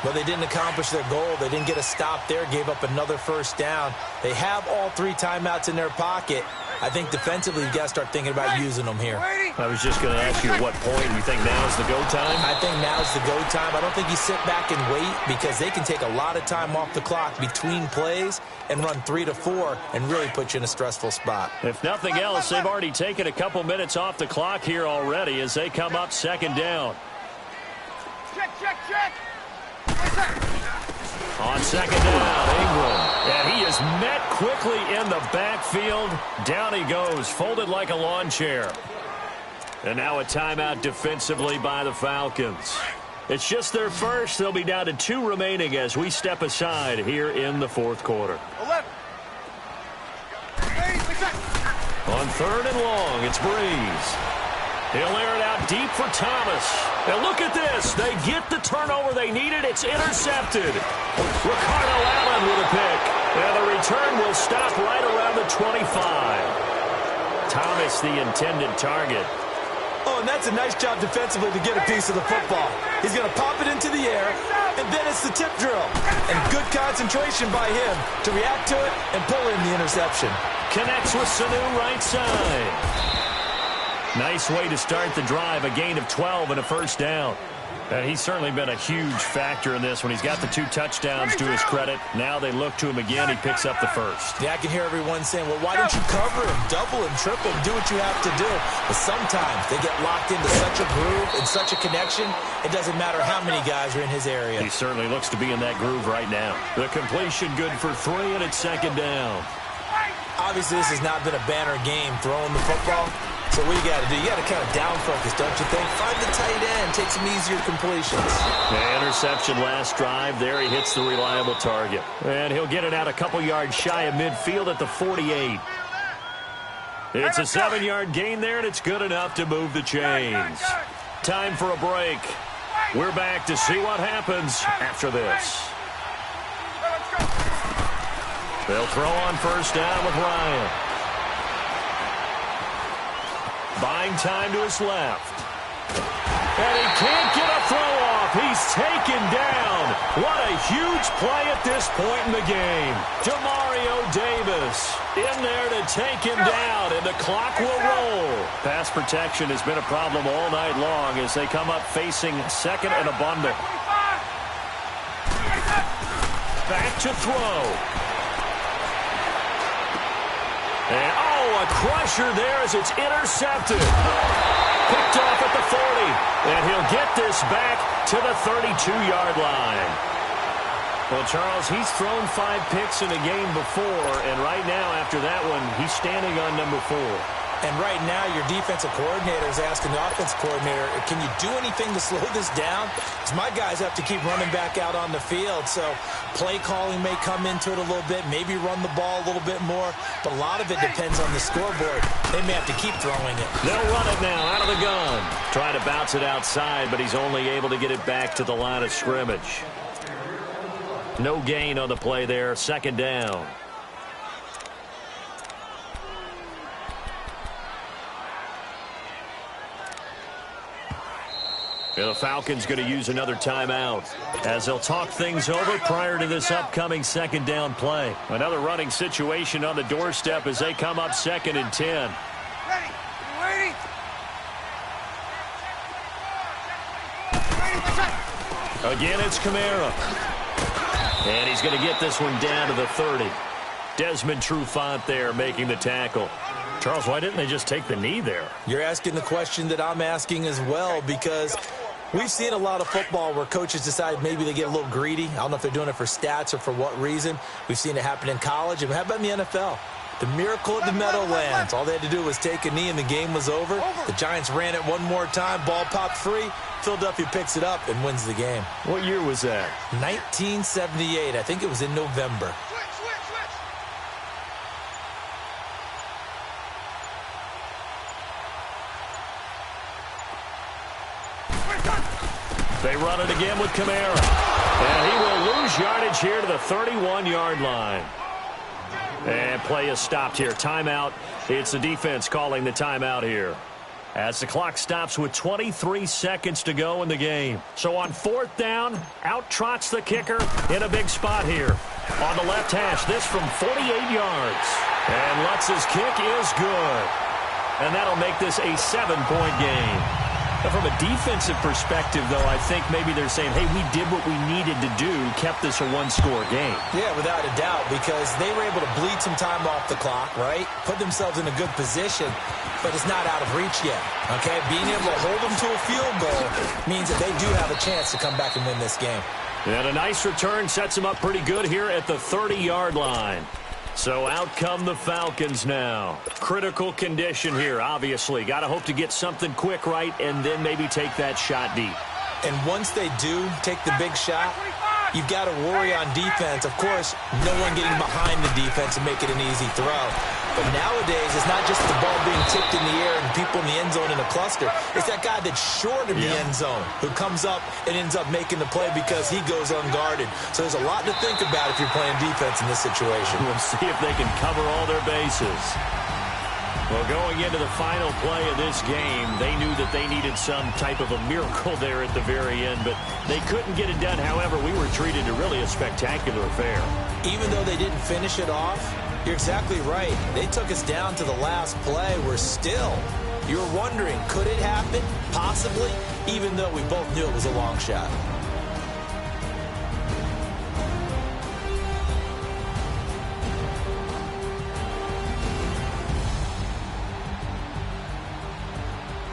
But they didn't accomplish their goal. They didn't get a stop there, gave up another 1st down. They have all 3 timeouts in their pocket. I think defensively, you've got to start thinking about using them here. I was just going to ask you at what point you think now is the go time? I think now is the go time. I don't think you sit back and wait because they can take a lot of time off the clock between plays and run 3 to 4 and really put you in a stressful spot. If nothing else, they've already taken a couple minutes off the clock here already as they come up 2nd down. Check. On 2nd down, Ingram. And he is met quickly in the backfield. Down he goes, folded like a lawn chair. And now a timeout defensively by the Falcons. It's just their first. They'll be down to 2 remaining as we step aside here in the 4th quarter. 11. On 3rd and long, it's Breeze. He'll air it out deep for Thomas. And look at this. They get the turnover they needed. It's intercepted. Ricardo Allen with a pick. And the return will stop right around the 25. Thomas, the intended target. Oh, and that's a nice job defensively to get a piece of the football. He's going to pop it into the air, and then it's the tip drill. And good concentration by him to react to it and pull in the interception. Connects with Sanu right side. Nice way to start the drive, a gain of 12 and a 1st down. And he's certainly been a huge factor in this when he's got the 2 touchdowns to his credit. Now they look to him again. He picks up the 1st. Yeah, I can hear everyone saying, well, why don't you cover him, double him, triple him, do what you have to do. But sometimes they get locked into such a groove and such a connection, it doesn't matter how many guys are in his area. He certainly looks to be in that groove right now. The completion good for 3, and it's 2nd down. Obviously, this has not been a banner game throwing the football. So what you got to do, you got to kind of down focus, don't you think? Find the tight end, take some easier completions. The interception last drive. There he hits the reliable target. And he'll get it out a couple yards shy of midfield at the 48. It's a 7-yard gain there, and it's good enough to move the chains. Time for a break. We're back to see what happens after this. They'll throw on first down with Ryan. Buying time to his left. And he can't get a throw off. He's taken down. What a huge play at this point in the game. Demario Davis in there to take him down, and the clock will roll. Pass protection has been a problem all night long as they come up facing second and abundant. Back to throw. And, a crusher there as it's intercepted. Picked off at the 40, and he'll get this back to the 32-yard line. Well, Charles, he's thrown 5 picks in a game before, and right now, after that one, he's standing on number 4. And right now, your defensive coordinator is asking the offensive coordinator, can you do anything to slow this down? Because my guys have to keep running back out on the field. So play calling may come into it a little bit, maybe run the ball a little bit more. But a lot of it depends on the scoreboard. They may have to keep throwing it. They'll run it now out of the gun. Try to bounce it outside, but he's only able to get it back to the line of scrimmage. No gain on the play there. Second down. The Falcons going to use another timeout as they'll talk things over prior to this upcoming second down play. Another running situation on the doorstep as they come up 2nd and 10. Ready? Again, it's Kamara. And he's going to get this one down to the 30. Desmond Trufant there making the tackle. Charles, why didn't they just take the knee there? You're asking the question that I'm asking as well, because we've seen a lot of football where coaches decide maybe they get a little greedy. I don't know if they're doing it for stats or for what reason. We've seen it happen in college. And how about in the NFL? The miracle at the Meadowlands. All they had to do was take a knee and the game was over. The Giants ran it one more time. Ball popped free. Philadelphia picks it up and wins the game. What year was that? 1978. I think it was in November. They run it again with Kamara. And he will lose yardage here to the 31-yard line. And play is stopped here. Timeout. It's the defense calling the timeout here, as the clock stops with 23 seconds to go in the game. So on 4th down, out trots the kicker in a big spot here. On the left hash, this from 48 yards. And Lutz's kick is good. And that'll make this a 7-point game. Now, from a defensive perspective, though, I think maybe they're saying, hey, we did what we needed to do, kept this a one-score game. Yeah, without a doubt, because they were able to bleed some time off the clock, right? Put themselves in a good position, but it's not out of reach yet, okay? Being able to hold them to a field goal means that they do have a chance to come back and win this game. And a nice return sets them up pretty good here at the 30-yard line. So out come the Falcons now. Critical condition here, obviously. Got to hope to get something quick right and then maybe take that shot deep. And once they do take the big shot, you've got to worry on defense. Of course, no one getting behind the defense and make it an easy throw. But nowadays, it's not just the ball being tipped in the air and people in the end zone in a cluster. It's that guy that's short of the end zone who comes up and ends up making the play because he goes unguarded. So there's a lot to think about if you're playing defense in this situation. We'll see if they can cover all their bases. Well, going into the final play of this game, they knew that they needed some type of a miracle there at the very end, but they couldn't get it done. However, we were treated to really a spectacular affair. Even though they didn't finish it off, you're exactly right. They took us down to the last play. We're still, you were wondering, could it happen? Possibly, even though we both knew it was a long shot.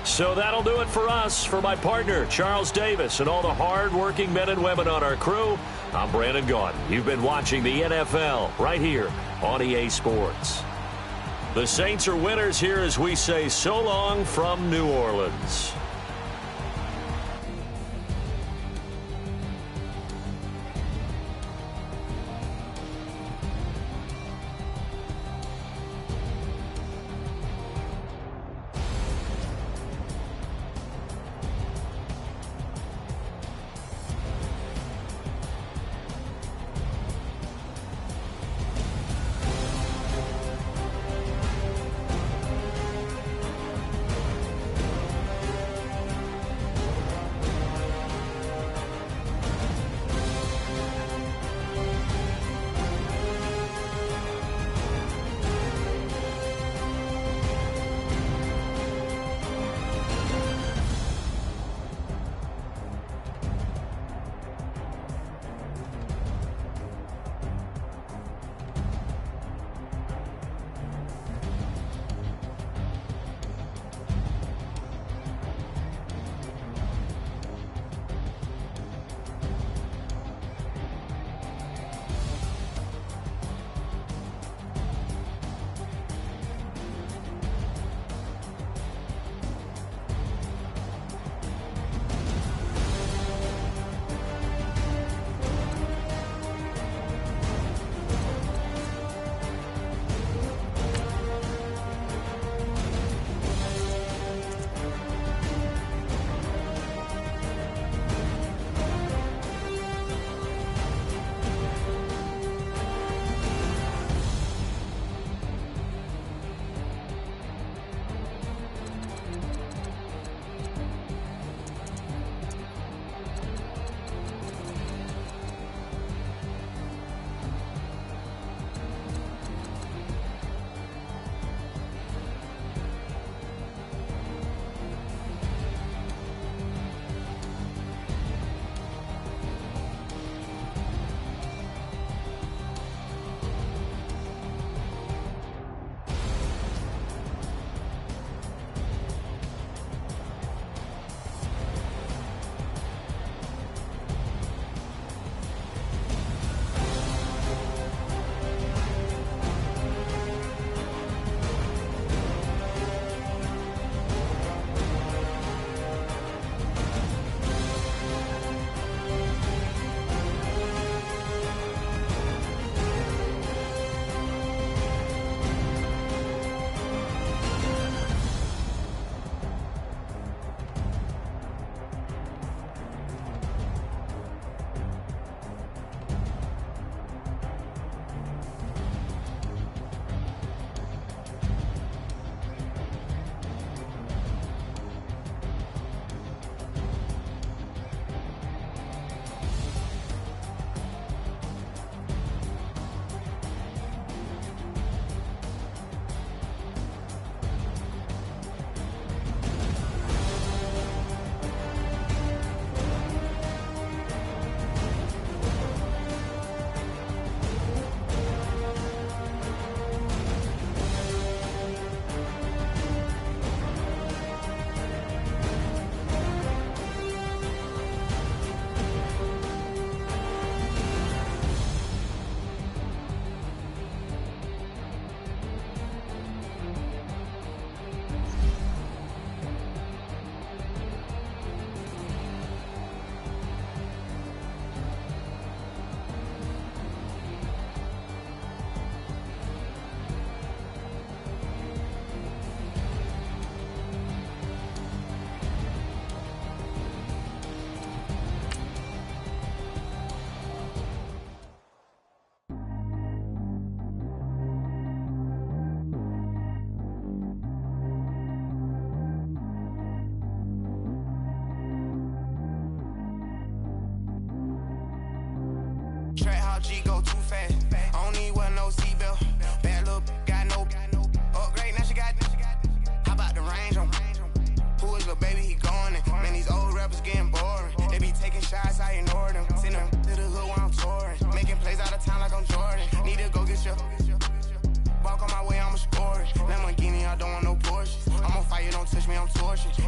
So that'll do it for us. For my partner, Charles Davis, and all the hard-working men and women on our crew, I'm Brandon Gaudin. You've been watching the NFL right here on EA Sports. The Saints are winners here as we say so long from New Orleans.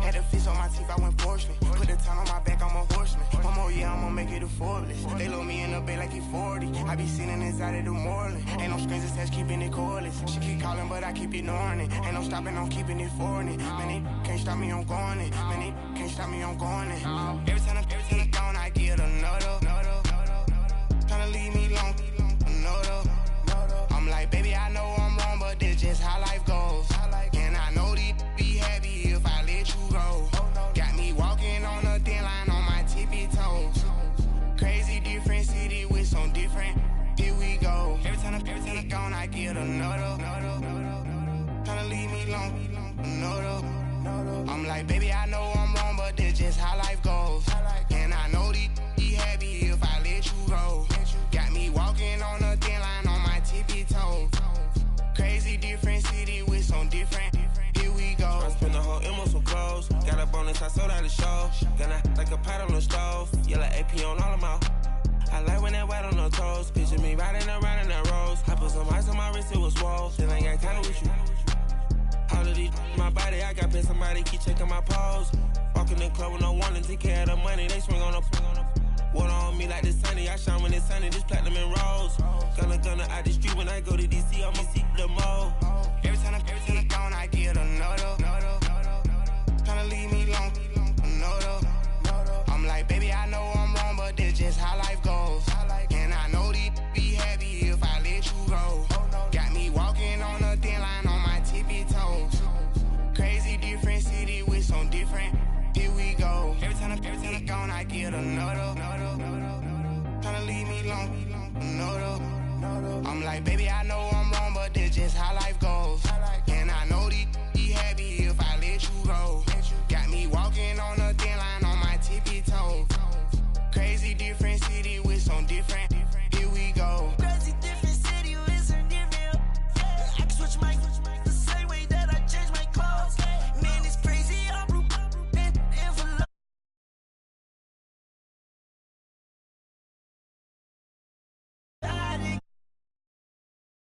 Had to fix on my teeth, I went porcelain. Put the time on my back, I'm a horseman. One more year, I'ma make it to Forbes. They load me in the bay like he 40. I be sitting inside of the Moreland. Ain't no strings attached, keeping it cordless. She keep calling, but I keep ignoring it. Ain't no stopping, I'm keeping it foreign it. Man, they can't stop me, I'm going it. Man, they can't stop me, I'm going it. Every time I'm gone, I get another. Tryna leave me alone, another. I'm like, baby, I know I'm wrong, but this just how life goes. And I know these be happy if I let you go. Got me walking on a thin line on my tippy toes. Crazy different city with some different. Here we go. Every time I'm gone, I get another. Tryna leave me alone, another. I'm like, baby, I know I'm wrong, but this just how life goes. And I know these be happy if I let you go. Got me walking on a thin line on my tippy toes. Crazy different city with some different. Here we go. I spent the whole M on some clothes. Got a bonus, I sold out the show. Gonna like a pot on the stove. Yellow AP on all of my. I like when that wet on the toes. Picture me riding around in that rose. I put some ice on my wrist, it was swole. Then I got time with you. All of these my body, I got paid somebody keep checking my pose. Walking in the club with no warning, take care of the money. They swing on the water on me like the sunny. I shine when it's sunny, this platinum and rose. Gonna out the street when I go to DC, I'ma see the mode. Every time I'm gone, I get another. Tryna leave me alone, another. I'm like, baby, I know I'm wrong, but this just how life goes. And I know these be happy if I let you go. Got me walking on a thin line on my tippy toes. Crazy different city with some different. Here we go. Every time I'm gone, I get another. Tryna leave me alone, another. I'm like, baby, I know